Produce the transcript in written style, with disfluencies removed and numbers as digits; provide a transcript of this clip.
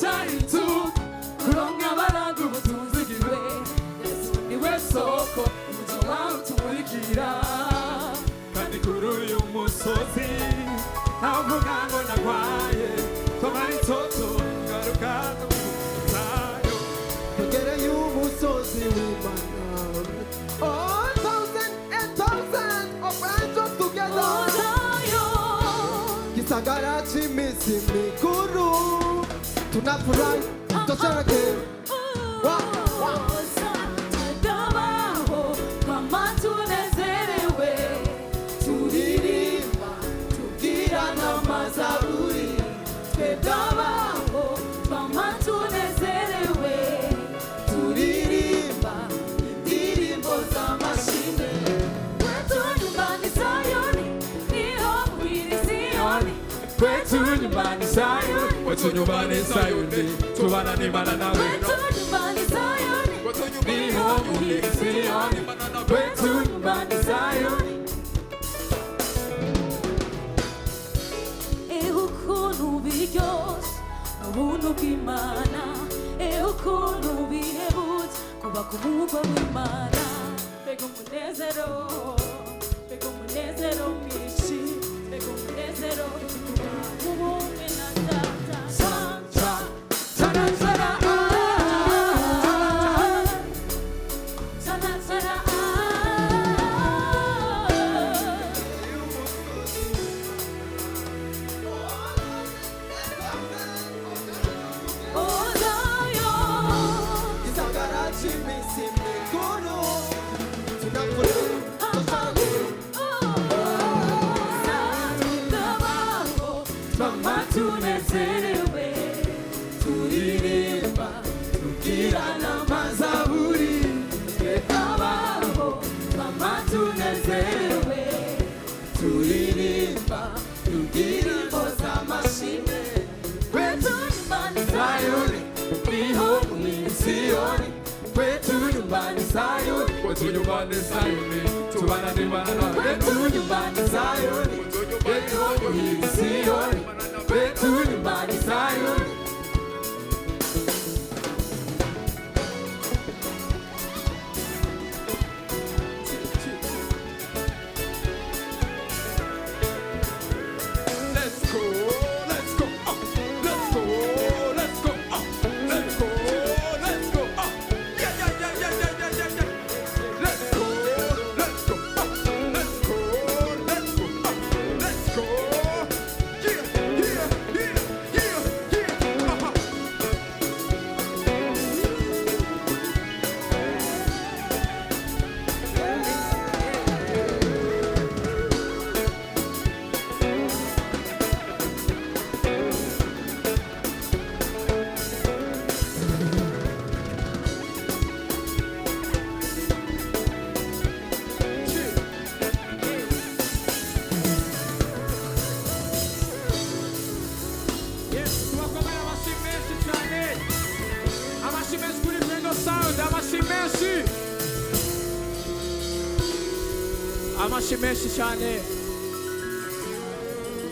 cyaritu kuronka abaranga ubutunzi bwiwe Yesu niwe soko umuco wawe utumurikira kandi kuri uyu musozi avuga ngo nagwaye tomara itoto ngaruka zayo tugereye umusozi w'Imana all thousand and thousand of angels together gisagara cy'iminsi mikuru tunafurahi tusherehekee tudabaho mama tunezerewe turirimba tubwirana amazaburi tudabaho mama tunezerewe turirimba indirimbo z'amashimwe kwetu nyumbani Sayuni niho mwiri Siyoni kwetu nyumbani Sayuni kwetu nyumbani Sayuni tubana n'Imana nawe kwetu nyumbani Sayuni niho mwiri Siyoni kwetu nyumbani Sayuni ukuntu biryoshe ubuntu bw'Imana ukuntu bihebuje kuba ku murwa w'Imana mbega umunezero mwinshi mbega umunezero ubumwe na data santa sana sana sana sana tunezerewe turirimba tubwirana amazaburi twekabaho mama tunezerewe turirimba indirimbo z'amashimwe kwetu nyumbani Sayuni niho mwiri Siyoni kwetu nyumbani Sayuni kwetu nyumbani Sayuni tubana n'Imana nawe kwetu nyumbani Sayuni niho mwiri Siyoni kwetu nyumbani Sayuni amashi menshi cyane